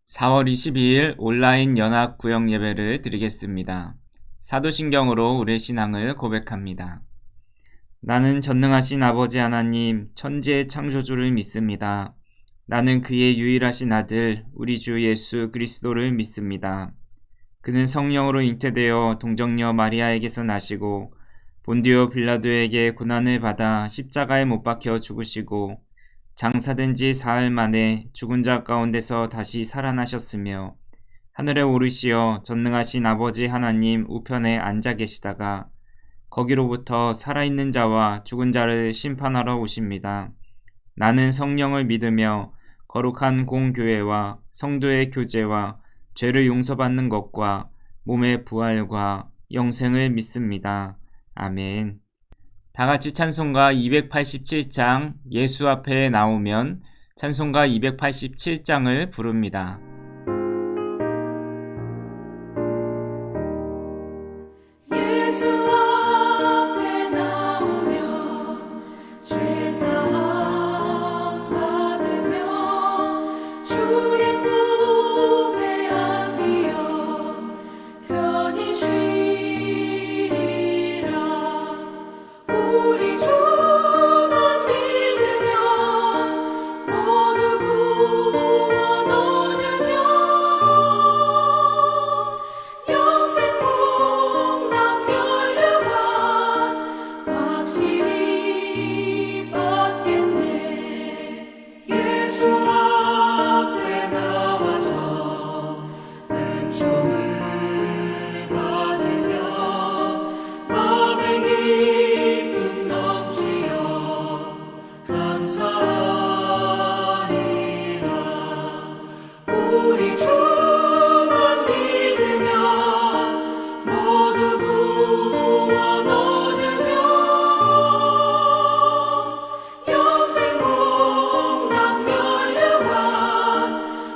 4월 22일 온라인 연합 구역 예배를 드리겠습니다. 사도신경으로 우리의 신앙을 고백합니다. 나는 전능하신 아버지 하나님, 천지의 창조주를 믿습니다. 나는 그의 유일하신 아들, 우리 주 예수 그리스도를 믿습니다. 그는 성령으로 잉태되어 동정녀 마리아에게서 나시고 본디오 빌라도에게 고난을 받아 십자가에 못 박혀 죽으시고 장사된 지 사흘 만에 죽은 자 가운데서 다시 살아나셨으며 하늘에 오르시어 전능하신 아버지 하나님 우편에 앉아 계시다가 거기로부터 살아있는 자와 죽은 자를 심판하러 오십니다. 나는 성령을 믿으며 거룩한 공교회와 성도의 교제와 죄를 용서받는 것과 몸의 부활과 영생을 믿습니다. 아멘. 다 같이 찬송가 287장 예수 앞에 나오면 찬송가 287장을 부릅니다. 예수 앞에 나오면 죄사함 받으며 주의 품에 안기어 편히 쉬리라. 우리 주만 믿으면 모두 구원 얻으며 영생 복락 면류관 확실히 받겠네. 예수 앞에 나와서 은총을 받으며 마음의 기쁨 넘치어 감사하리라. 우리 주만 믿으면 모두 구원 얻으며 영생 복락 면류관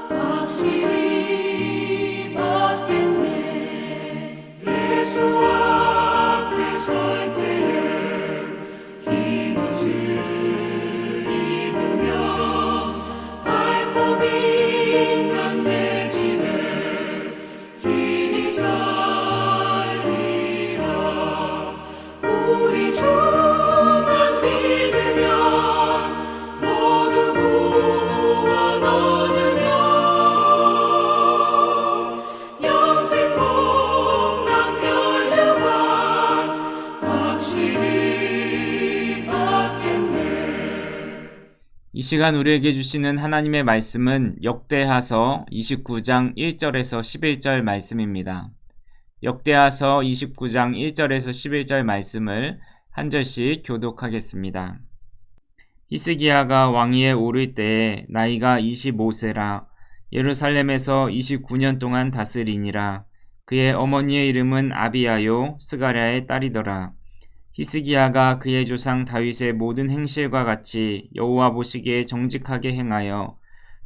확실히 받겠네. 예수 앞에 설 때에 흰옷을 입으며 밝고 빛난 내 집에 길이 살리라. 우리 주만 믿으면 모두 구원 얻으며 영생 복락 면류관 확실히 받겠네. 이 시간 우리에게 주시는 하나님의 말씀은 역대하서 29장 1절에서 11절 말씀입니다. 역대하서 29장 1절에서 11절 말씀을 한 절씩 교독하겠습니다. 히스기야가 왕위에 오를 때에 나이가 25세라 예루살렘에서 29년 동안 다스리니라. 그의 어머니의 이름은 아비야요 스가랴의 딸이더라. 히스기야가 그의 조상 다윗의 모든 행실과 같이 여호와 보시기에 정직하게 행하여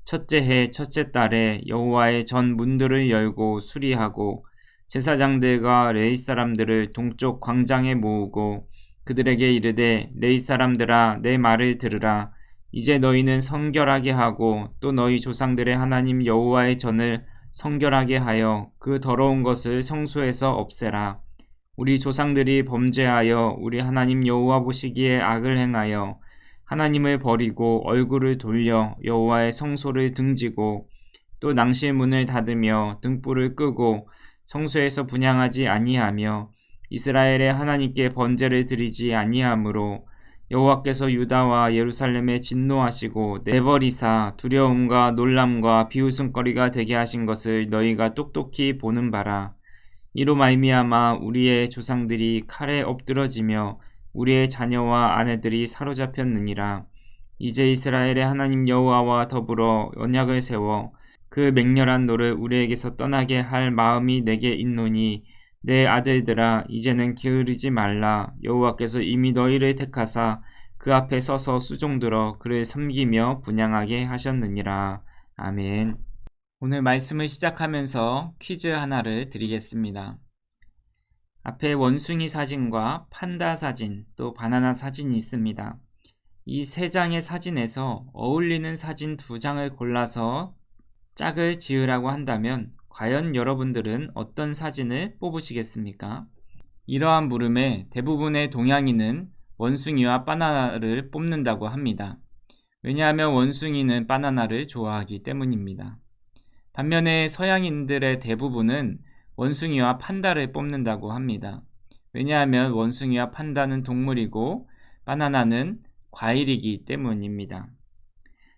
첫째 해 첫째 달에 여호와의 전 문들을 열고 수리하고 제사장들과 레위 사람들을 동쪽 광장에 모으고 그들에게 이르되 레위 사람들아 내 말을 들으라. 이제 너희는 성결하게 하고 또 너희 조상들의 하나님 여호와의 전을 성결하게 하여 그 더러운 것을 성소에서 없애라. 우리 조상들이 범죄하여 우리 하나님 여호와 보시기에 악을 행하여 하나님을 버리고 얼굴을 돌려 여호와의 성소를 등지고 또 낭실 문을 닫으며 등불을 끄고 성소에서 분향하지 아니하며 이스라엘의 하나님께 번제를 드리지 아니하므로 여호와께서 유다와 예루살렘에 진노하시고 내버리사 두려움과 놀람과 비웃음거리가 되게 하신 것을 너희가 똑똑히 보는 바라. 이로 말미암아 우리의 조상들이 칼에 엎드러지며 우리의 자녀와 아내들이 사로잡혔느니라. 이제 이스라엘의 하나님 여호와와 더불어 언약을 세워 그 맹렬한 노를 우리에게서 떠나게 할 마음이 내게 있노니 내 아들들아 이제는 게으르지 말라. 여호와께서 이미 너희를 택하사 그 앞에 서서 수종들어 그를 섬기며 분향하게 하셨느니라. 아멘. 오늘 말씀을 시작하면서 퀴즈 하나를 드리겠습니다. 앞에 원숭이 사진과 판다 사진, 또 바나나 사진이 있습니다. 이 세 장의 사진에서 어울리는 사진 두 장을 골라서 짝을 지으라고 한다면 과연 여러분들은 어떤 사진을 뽑으시겠습니까? 이러한 물음에 대부분의 동양인은 원숭이와 바나나를 뽑는다고 합니다. 왜냐하면 원숭이는 바나나를 좋아하기 때문입니다. 반면에 서양인들의 대부분은 원숭이와 판다를 뽑는다고 합니다. 왜냐하면 원숭이와 판다는 동물이고 바나나는 과일이기 때문입니다.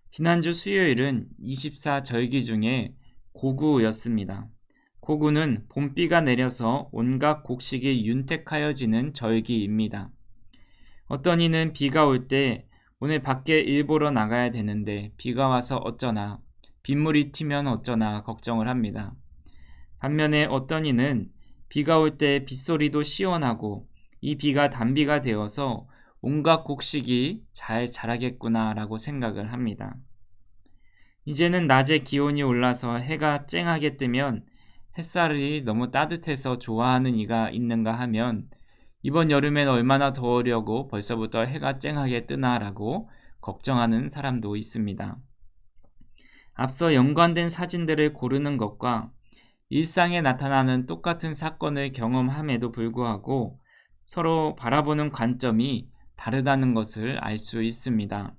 지난주 수요일은 24절기 중에 고구였습니다. 고구는 봄비가 내려서 온갖 곡식이 윤택하여지는 절기입니다. 어떤 이는 비가 올 때 오늘 밖에 일 보러 나가야 되는데 비가 와서 어쩌나, 빗물이 튀면 어쩌나 걱정을 합니다. 반면에 어떤 이는 비가 올 때 빗소리도 시원하고 이 비가 단비가 되어서 온갖 곡식이 잘 자라겠구나 라고 생각을 합니다. 이제는 낮에 기온이 올라서 해가 쨍하게 뜨면 햇살이 너무 따뜻해서 좋아하는 이가 있는가 하면 이번 여름엔 얼마나 더우려고 벌써부터 해가 쨍하게 뜨나라고 걱정하는 사람도 있습니다. 앞서 연관된 사진들을 고르는 것과 일상에 나타나는 똑같은 사건을 경험함에도 불구하고 서로 바라보는 관점이 다르다는 것을 알 수 있습니다.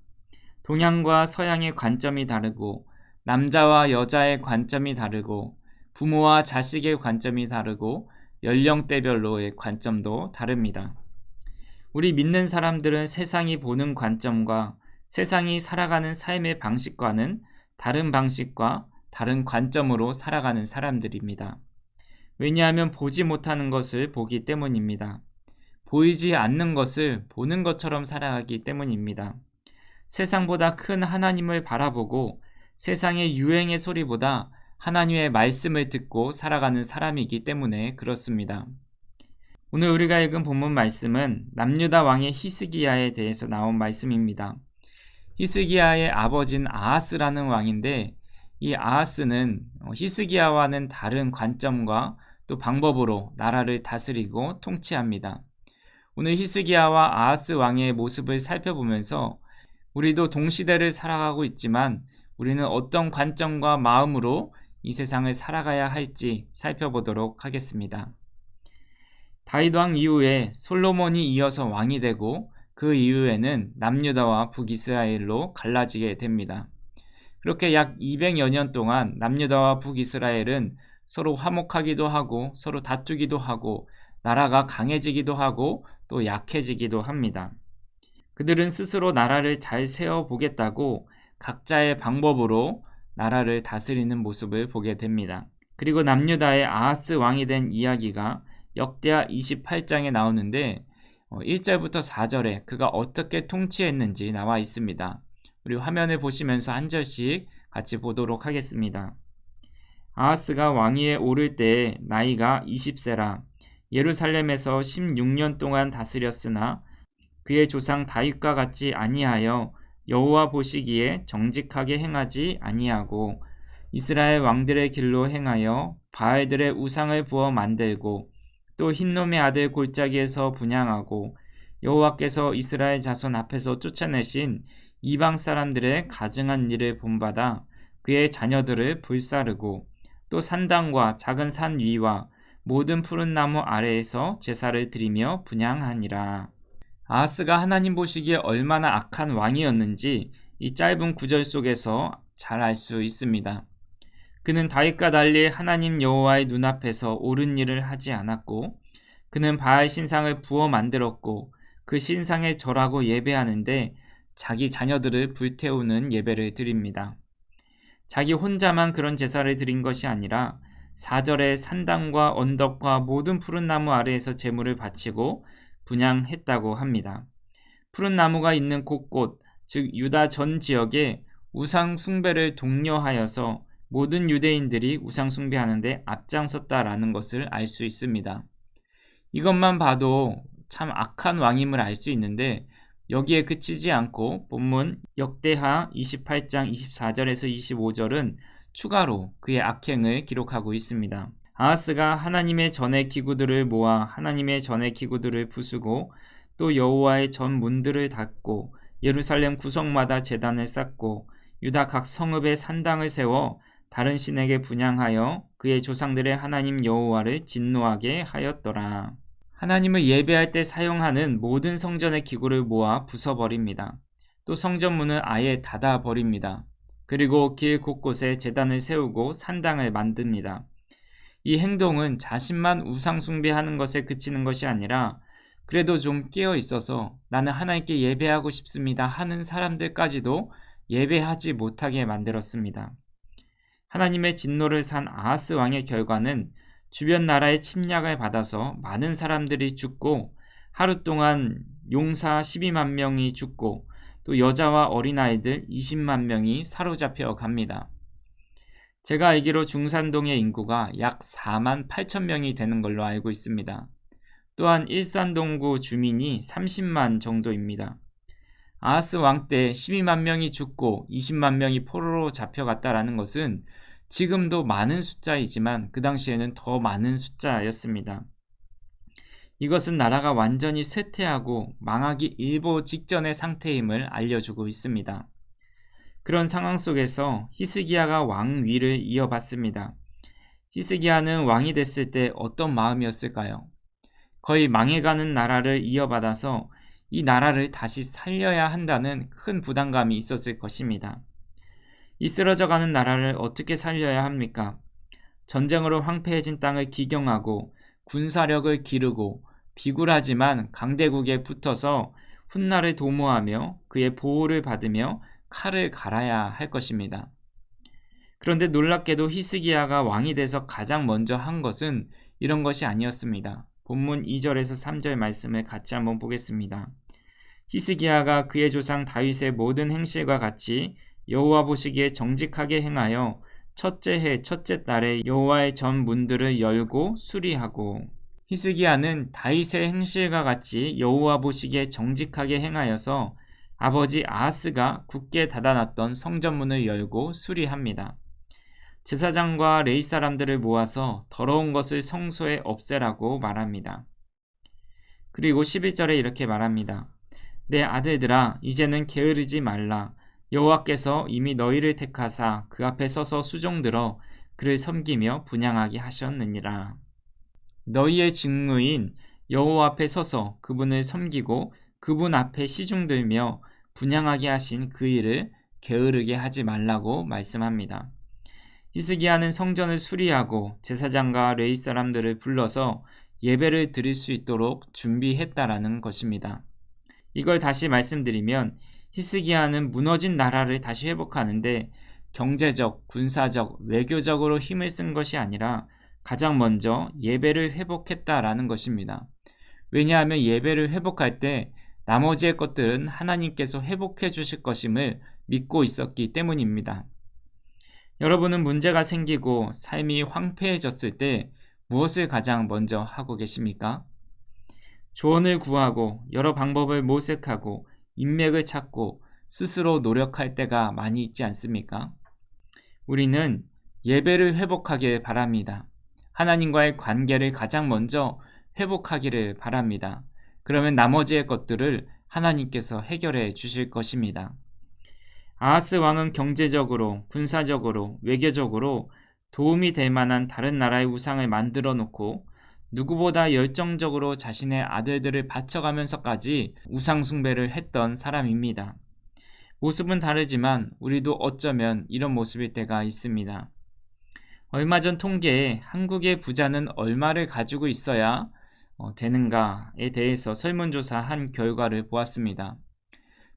동양과 서양의 관점이 다르고 남자와 여자의 관점이 다르고 부모와 자식의 관점이 다르고 연령대별로의 관점도 다릅니다. 우리 믿는 사람들은 세상이 보는 관점과 세상이 살아가는 삶의 방식과는 다른 방식과 다른 관점으로 살아가는 사람들입니다. 왜냐하면 보지 못하는 것을 보기 때문입니다. 보이지 않는 것을 보는 것처럼 살아가기 때문입니다. 세상보다 큰 하나님을 바라보고 세상의 유행의 소리보다 하나님의 말씀을 듣고 살아가는 사람이기 때문에 그렇습니다. 오늘 우리가 읽은 본문 말씀은 남유다 왕의 히스기야에 대해서 나온 말씀입니다. 히스기야의 아버지는 아하스라는 왕인데 이 아하스는 히스기야와는 다른 관점과 또 방법으로 나라를 다스리고 통치합니다. 오늘 히스기야와 아하스 왕의 모습을 살펴보면서 우리도 동시대를 살아가고 있지만 우리는 어떤 관점과 마음으로 이 세상을 살아가야 할지 살펴보도록 하겠습니다. 다윗 왕 이후에 솔로몬이 이어서 왕이 되고 그 이후에는 남유다와 북이스라엘로 갈라지게 됩니다. 그렇게 약 200여 년 동안 남유다와 북이스라엘은 서로 화목하기도 하고 서로 다투기도 하고 나라가 강해지기도 하고 또 약해지기도 합니다. 그들은 스스로 나라를 잘 세워보겠다고 각자의 방법으로 나라를 다스리는 모습을 보게 됩니다. 그리고 남유다의 아하스 왕이 된 이야기가 역대하 28장에 나오는데 1절부터 4절에 그가 어떻게 통치했는지 나와 있습니다. 우리 화면을 보시면서 한 절씩 같이 보도록 하겠습니다. 아하스가 왕위에 오를 때에 나이가 20세라 예루살렘에서 16년 동안 다스렸으나 그의 조상 다윗과 같이 아니하여 여호와 보시기에 정직하게 행하지 아니하고 이스라엘 왕들의 길로 행하여 바알들의 우상을 부어 만들고 또 흰놈의 아들 골짜기에서 분향하고 여호와께서 이스라엘 자손 앞에서 쫓아내신 이방 사람들의 가증한 일을 본받아 그의 자녀들을 불사르고 또 산당과 작은 산 위와 모든 푸른 나무 아래에서 제사를 드리며 분향하니라. 아하스가 하나님 보시기에 얼마나 악한 왕이었는지 이 짧은 구절 속에서 잘 알 수 있습니다. 그는 다윗과 달리 하나님 여호와의 눈앞에서 옳은 일을 하지 않았고 그는 바알 신상을 부어 만들었고 그 신상에 절하고 예배하는데 자기 자녀들을 불태우는 예배를 드립니다. 자기 혼자만 그런 제사를 드린 것이 아니라 4절에 산당과 언덕과 모든 푸른 나무 아래에서 제물을 바치고 분향했다고 합니다. 푸른 나무가 있는 곳곳, 즉 유다 전 지역에 우상 숭배를 독려하여서 모든 유대인들이 우상 숭배하는데 앞장섰다라는 것을 알 수 있습니다. 이것만 봐도 참 악한 왕임을 알 수 있는데 여기에 그치지 않고 본문 역대하 28장 24절에서 25절은 추가로 그의 악행을 기록하고 있습니다. 아하스가 하나님의 전의 기구들을 모아 하나님의 전의 기구들을 부수고 또 여호와의 전 문들을 닫고 예루살렘 구석마다 제단을 쌓고 유다 각 성읍에 산당을 세워 다른 신에게 분향하여 그의 조상들의 하나님 여호와를 진노하게 하였더라. 하나님을 예배할 때 사용하는 모든 성전의 기구를 모아 부숴버립니다. 또 성전문을 아예 닫아버립니다. 그리고 길 곳곳에 제단을 세우고 산당을 만듭니다. 이 행동은 자신만 우상 숭배하는 것에 그치는 것이 아니라 그래도 좀 깨어 있어서 나는 하나님께 예배하고 싶습니다 하는 사람들까지도 예배하지 못하게 만들었습니다. 하나님의 진노를 산 아하스 왕의 결과는 주변 나라의 침략을 받아서 많은 사람들이 죽고 하루 동안 용사 12만 명이 죽고 또 여자와 어린아이들 20만 명이 사로잡혀 갑니다. 제가 알기로 중산동의 인구가 약 4만 8천 명이 되는 걸로 알고 있습니다. 또한 일산동구 주민이 30만 정도입니다. 아하스 왕 때 12만 명이 죽고 20만 명이 포로로 잡혀갔다라는 것은 지금도 많은 숫자이지만 그 당시에는 더 많은 숫자였습니다. 이것은 나라가 완전히 쇠퇴하고 망하기 일보 직전의 상태임을 알려주고 있습니다. 그런 상황 속에서 히스기야가 왕위를 이어받습니다. 히스기야는 왕이 됐을 때 어떤 마음이었을까요? 거의 망해가는 나라를 이어받아서 이 나라를 다시 살려야 한다는 큰 부담감이 있었을 것입니다. 이 쓰러져가는 나라를 어떻게 살려야 합니까? 전쟁으로 황폐해진 땅을 기경하고 군사력을 기르고 비굴하지만 강대국에 붙어서 훗날을 도모하며 그의 보호를 받으며 칼을 갈아야 할 것입니다. 그런데 놀랍게도 히스기야가 왕이 돼서 가장 먼저 한 것은 이런 것이 아니었습니다. 본문 2절에서 3절 말씀을 같이 한번 보겠습니다. 히스기야가 그의 조상 다윗의 모든 행실과 같이 여호와 보시기에 정직하게 행하여 첫째 해 첫째 달에 여호와의 전 문들을 열고 수리하고. 히스기야는 다윗의 행실과 같이 여호와 보시기에 정직하게 행하여서 아버지 아하스가 굳게 닫아놨던 성전문을 열고 수리합니다. 제사장과 레위 사람들을 모아서 더러운 것을 성소에 없애라고 말합니다. 그리고 11절에 이렇게 말합니다. 내 아들들아 이제는 게으르지 말라. 여호와께서 이미 너희를 택하사 그 앞에 서서 수종들어 그를 섬기며 분향하게 하셨느니라. 너희의 직무인 여호와 앞에 서서 그분을 섬기고 그분 앞에 시중들며 분향하게 하신 그 일을 게으르게 하지 말라고 말씀합니다. 히스기야는 성전을 수리하고 제사장과 레위 사람들을 불러서 예배를 드릴 수 있도록 준비했다라는 것입니다. 이걸 다시 말씀드리면 히스기야는 무너진 나라를 다시 회복하는데 경제적, 군사적, 외교적으로 힘을 쓴 것이 아니라 가장 먼저 예배를 회복했다라는 것입니다. 왜냐하면 예배를 회복할 때 나머지의 것들은 하나님께서 회복해 주실 것임을 믿고 있었기 때문입니다. 여러분은 문제가 생기고 삶이 황폐해졌을 때 무엇을 가장 먼저 하고 계십니까? 조언을 구하고 여러 방법을 모색하고 인맥을 찾고 스스로 노력할 때가 많이 있지 않습니까? 우리는 예배를 회복하길 바랍니다. 하나님과의 관계를 가장 먼저 회복하기를 바랍니다. 그러면 나머지의 것들을 하나님께서 해결해 주실 것입니다. 아하스 왕은 경제적으로, 군사적으로, 외교적으로 도움이 될 만한 다른 나라의 우상을 만들어 놓고 누구보다 열정적으로 자신의 아들들을 바쳐가면서까지 우상 숭배를 했던 사람입니다. 모습은 다르지만 우리도 어쩌면 이런 모습일 때가 있습니다. 얼마 전 통계에 한국의 부자는 얼마를 가지고 있어야 되는가에 대해서 설문조사한 결과를 보았습니다.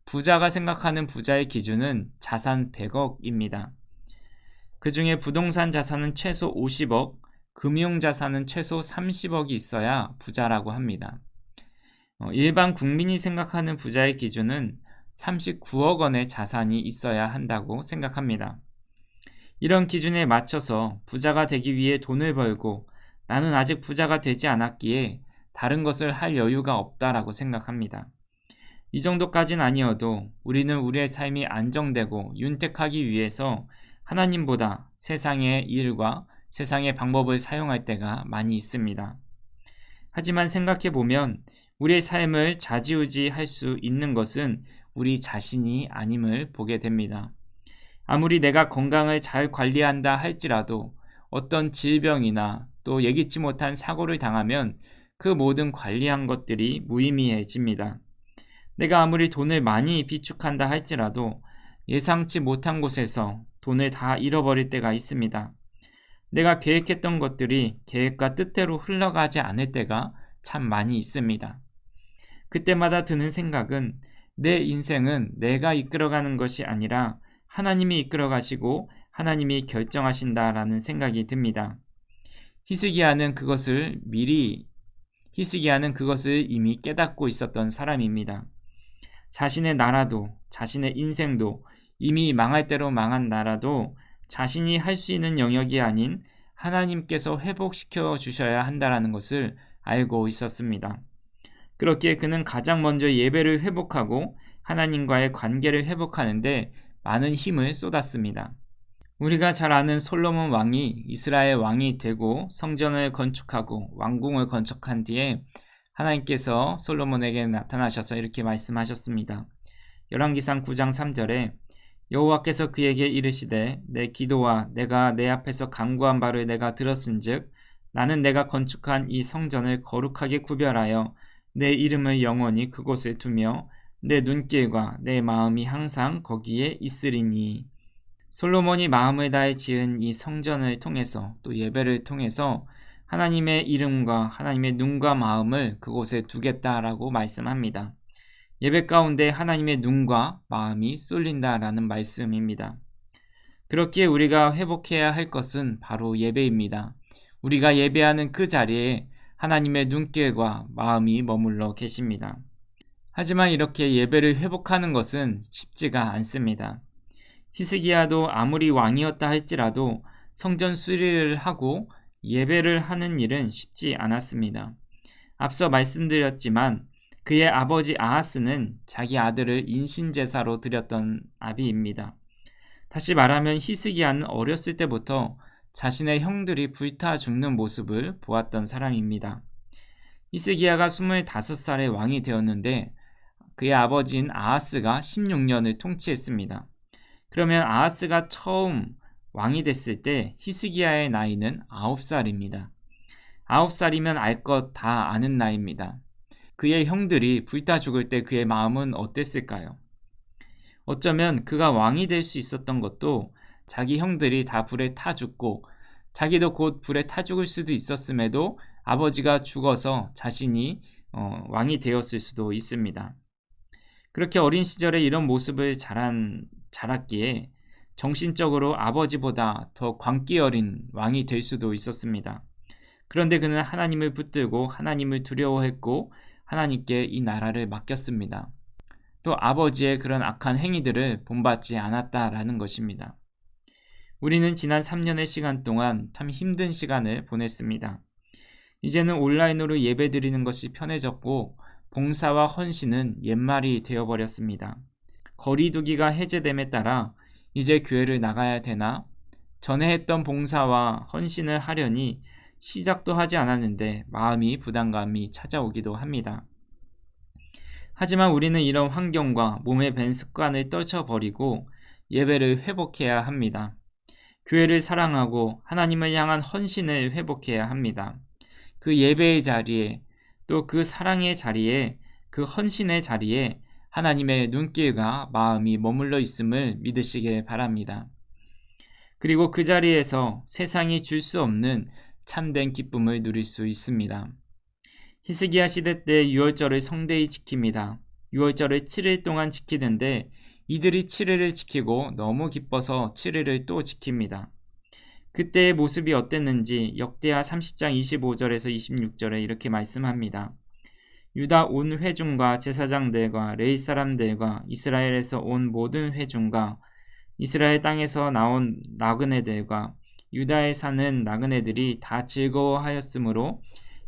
부자가 생각하는 부자의 기준은 자산 100억입니다. 그 중에 부동산 자산은 최소 50억, 금융자산은 최소 30억이 있어야 부자라고 합니다. 일반 국민이 생각하는 부자의 기준은 39억 원의 자산이 있어야 한다고 생각합니다. 이런 기준에 맞춰서 부자가 되기 위해 돈을 벌고 나는 아직 부자가 되지 않았기에 다른 것을 할 여유가 없다라고 생각합니다. 이 정도까지는 아니어도 우리는 우리의 삶이 안정되고 윤택하기 위해서 하나님보다 세상의 일과 세상의 방법을 사용할 때가 많이 있습니다. 하지만 생각해보면 우리의 삶을 좌지우지할 수 있는 것은 우리 자신이 아님을 보게 됩니다. 아무리 내가 건강을 잘 관리한다 할지라도 어떤 질병이나 또 예기치 못한 사고를 당하면 그 모든 관리한 것들이 무의미해집니다. 내가 아무리 돈을 많이 비축한다 할지라도 예상치 못한 곳에서 돈을 다 잃어버릴 때가 있습니다. 내가 계획했던 것들이 계획과 뜻대로 흘러가지 않을 때가 참 많이 있습니다. 그때마다 드는 생각은 내 인생은 내가 이끌어가는 것이 아니라 하나님이 이끌어가시고 하나님이 결정하신다라는 생각이 듭니다. 히스기야는 그것을 이미 깨닫고 있었던 사람입니다. 자신의 나라도 자신의 인생도 이미 망할 대로 망한 나라도 자신이 할 수 있는 영역이 아닌 하나님께서 회복시켜 주셔야 한다는 것을 알고 있었습니다. 그렇기에 그는 가장 먼저 예배를 회복하고 하나님과의 관계를 회복하는데 많은 힘을 쏟았습니다. 우리가 잘 아는 솔로몬 왕이 이스라엘 왕이 되고 성전을 건축하고 왕궁을 건축한 뒤에 하나님께서 솔로몬에게 나타나셔서 이렇게 말씀하셨습니다. 열왕기상 9장 3절에 여호와께서 그에게 이르시되 내 기도와 내가 내 앞에서 간구한 바를 내가 들었은즉 나는 내가 건축한 이 성전을 거룩하게 구별하여 내 이름을 영원히 그곳에 두며 내 눈길과 내 마음이 항상 거기에 있으리니. 솔로몬이 마음을 다해 지은 이 성전을 통해서 또 예배를 통해서 하나님의 이름과 하나님의 눈과 마음을 그곳에 두겠다라고 말씀합니다. 예배 가운데 하나님의 눈과 마음이 쏠린다라는 말씀입니다. 그렇기에 우리가 회복해야 할 것은 바로 예배입니다. 우리가 예배하는 그 자리에 하나님의 눈길과 마음이 머물러 계십니다. 하지만 이렇게 예배를 회복하는 것은 쉽지가 않습니다. 히스기야도 아무리 왕이었다 할지라도 성전 수리를 하고 예배를 하는 일은 쉽지 않았습니다. 앞서 말씀드렸지만 그의 아버지 아하스는 자기 아들을 인신제사로 드렸던 아비입니다. 다시 말하면 히스기야는 어렸을 때부터 자신의 형들이 불타 죽는 모습을 보았던 사람입니다. 히스기야가 25살에 왕이 되었는데 그의 아버지인 아하스가 16년을 통치했습니다. 그러면 아하스가 처음 왕이 됐을 때 히스기야의 나이는 9살입니다. 9살이면 알 것 다 아는 나이입니다. 그의 형들이 불타 죽을 때 그의 마음은 어땠을까요? 어쩌면 그가 왕이 될 수 있었던 것도 자기 형들이 다 불에 타 죽고 자기도 곧 불에 타 죽을 수도 있었음에도 아버지가 죽어서 자신이 왕이 되었을 수도 있습니다. 그렇게 어린 시절에 이런 모습을 자랐기에 정신적으로 아버지보다 더 광기 어린 왕이 될 수도 있었습니다. 그런데 그는 하나님을 붙들고 하나님을 두려워했고 하나님께 이 나라를 맡겼습니다. 또 아버지의 그런 악한 행위들을 본받지 않았다라는 것입니다. 우리는 지난 3년의 시간 동안 참 힘든 시간을 보냈습니다. 이제는 온라인으로 예배드리는 것이 편해졌고 봉사와 헌신은 옛말이 되어버렸습니다. 거리두기가 해제됨에 따라 이제 교회를 나가야 되나? 전에 했던 봉사와 헌신을 하려니 시작도 하지 않았는데 마음이 부담감이 찾아오기도 합니다. 하지만 우리는 이런 환경과 몸에 밴 습관을 떨쳐버리고 예배를 회복해야 합니다. 교회를 사랑하고 하나님을 향한 헌신을 회복해야 합니다. 그 예배의 자리에 또 그 사랑의 자리에 그 헌신의 자리에 하나님의 눈길과 마음이 머물러 있음을 믿으시길 바랍니다. 그리고 그 자리에서 세상이 줄 수 없는 참된 기쁨을 누릴 수 있습니다. 히스기야 시대 때 유월절을 성대히 지킵니다. 유월절을 7일 동안 지키는데 이들이 7일을 지키고 너무 기뻐서 7일을 또 지킵니다. 그때의 모습이 어땠는지 역대하 30장 25절에서 26절에 이렇게 말씀합니다. 유다 온 회중과 제사장들과 레위 사람들과 이스라엘에서 온 모든 회중과 이스라엘 땅에서 나온 나그네들과 유다에 사는 나그네들이 다 즐거워하였으므로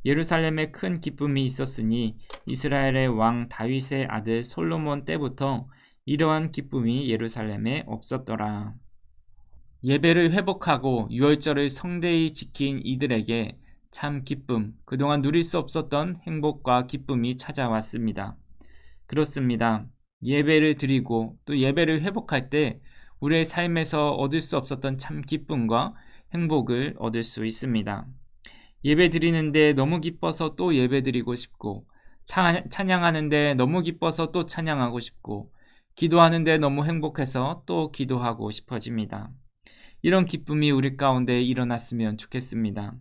예루살렘에 큰 기쁨이 있었으니 이스라엘의 왕 다윗의 아들 솔로몬 때부터 이러한 기쁨이 예루살렘에 없었더라. 예배를 회복하고 유월절을 성대히 지킨 이들에게 참 기쁨, 그동안 누릴 수 없었던 행복과 기쁨이 찾아왔습니다. 그렇습니다. 예배를 드리고 또 예배를 회복할 때 우리의 삶에서 얻을 수 없었던 참 기쁨과 행복을 얻을 수 있습니다. 예배 드리는데 너무 기뻐서 또 예배 드리고 싶고, 찬양하는데 너무 기뻐서 또 찬양하고 싶고, 기도하는데 너무 행복해서 또 기도하고 싶어집니다. 이런 기쁨이 우리 가운데 일어났으면 좋겠습니다.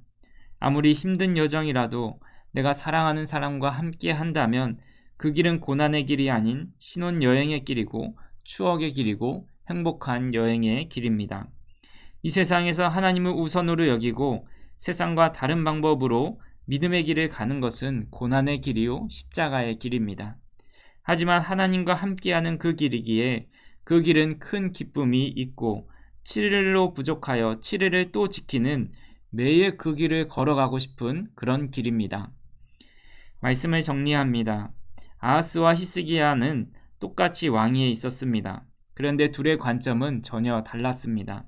아무리 힘든 여정이라도 내가 사랑하는 사람과 함께 한다면 그 길은 고난의 길이 아닌 신혼여행의 길이고 추억의 길이고 행복한 여행의 길입니다. 이 세상에서 하나님을 우선으로 여기고 세상과 다른 방법으로 믿음의 길을 가는 것은 고난의 길이요 십자가의 길입니다. 하지만 하나님과 함께하는 그 길이기에 그 길은 큰 기쁨이 있고 7일로 부족하여 7일을 또 지키는 매일 그 길을 걸어가고 싶은 그런 길입니다. 말씀을 정리합니다. 아하스와 히스기야는 똑같이 왕위에 있었습니다. 그런데 둘의 관점은 전혀 달랐습니다.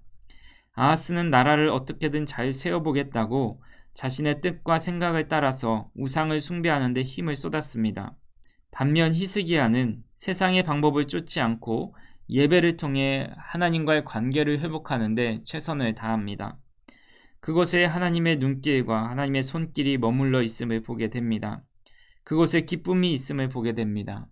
아하스는 나라를 어떻게든 잘 세워보겠다고 자신의 뜻과 생각을 따라서 우상을 숭배하는 데 힘을 쏟았습니다. 반면 히스기야는 세상의 방법을 쫓지 않고 예배를 통해 하나님과의 관계를 회복하는 데 최선을 다합니다. 그곳에 하나님의 눈길과 하나님의 손길이 머물러 있음을 보게 됩니다. 그곳에 기쁨이 있음을 보게 됩니다.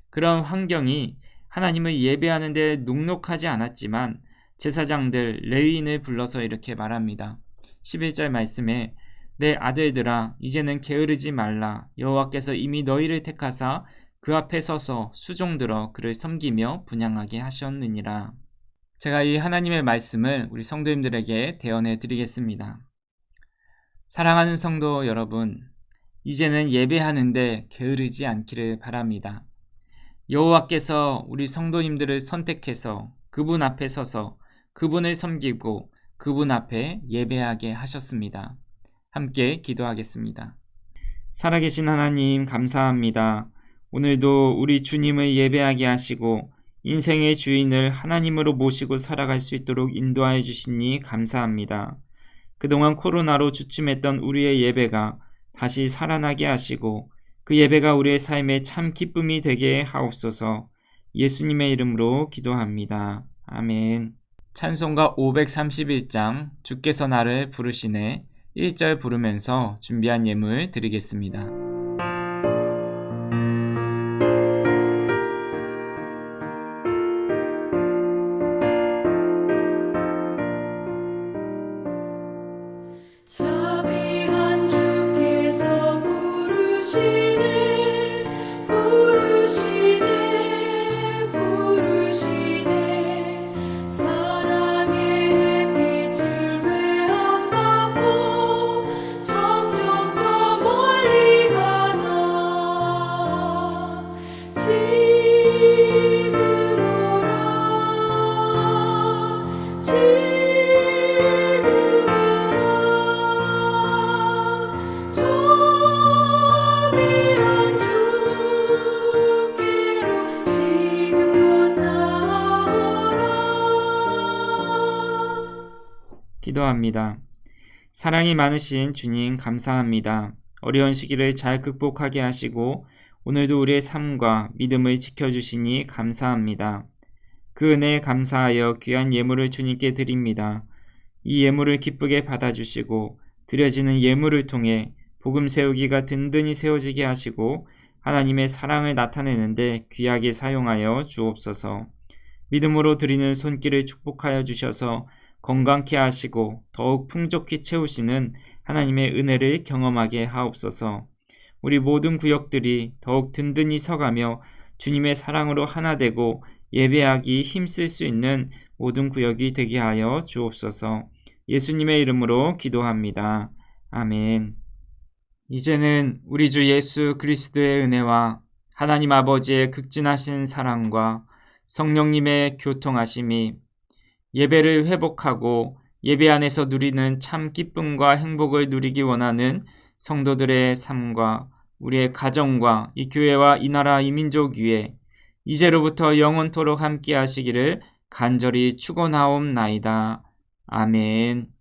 그런 환경이 하나님을 예배하는 데 녹록하지 않았지만 제사장들 레위인을 불러서 이렇게 말합니다. 11절 말씀에 내 아들들아 이제는 게으르지 말라. 여호와께서 이미 너희를 택하사 그 앞에 서서 수종들어 그를 섬기며 분향하게 하셨느니라. 제가 이 하나님의 말씀을 우리 성도님들에게 대언해 드리겠습니다. 사랑하는 성도 여러분, 이제는 예배하는데 게으르지 않기를 바랍니다. 여호와께서 우리 성도님들을 선택해서 그분 앞에 서서 그분을 섬기고 그분 앞에 예배하게 하셨습니다. 함께 기도하겠습니다. 살아계신 하나님 감사합니다. 오늘도 우리 주님을 예배하게 하시고 인생의 주인을 하나님으로 모시고 살아갈 수 있도록 인도하여 주시니 감사합니다. 그동안 코로나로 주춤했던 우리의 예배가 다시 살아나게 하시고 그 예배가 우리의 삶에 참 기쁨이 되게 하옵소서. 예수님의 이름으로 기도합니다. 아멘. 찬송가 531장 주께서 나를 부르시네 1절 부르면서 준비한 예물 드리겠습니다. 자비한 주께서 부르시네 부르시네 부르시네 사랑의 빛을 외안받고 점점 더 멀리 가나 지금 오라 지금 자비한 주께로 지금 건너오라. 기도합니다. 사랑이 많으신 주님 감사합니다. 어려운 시기를 잘 극복하게 하시고 오늘도 우리의 삶과 믿음을 지켜주시니 감사합니다. 그 은혜에 감사하여 귀한 예물을 주님께 드립니다. 이 예물을 기쁘게 받아주시고 드려지는 예물을 통해 복음 세우기가 든든히 세워지게 하시고 하나님의 사랑을 나타내는데 귀하게 사용하여 주옵소서. 믿음으로 드리는 손길을 축복하여 주셔서 건강케 하시고 더욱 풍족히 채우시는 하나님의 은혜를 경험하게 하옵소서. 우리 모든 구역들이 더욱 든든히 서가며 주님의 사랑으로 하나 되고 예배하기 힘쓸 수 있는 모든 구역이 되게 하여 주옵소서. 예수님의 이름으로 기도합니다. 아멘. 이제는 우리 주 예수 그리스도의 은혜와 하나님 아버지의 극진하신 사랑과 성령님의 교통하심이 예배를 회복하고 예배 안에서 누리는 참 기쁨과 행복을 누리기 원하는 성도들의 삶과 우리의 가정과 이 교회와 이 나라 이 민족 위에 이제로부터 영원토록 함께 하시기를 간절히 축원하옵나이다. 아멘.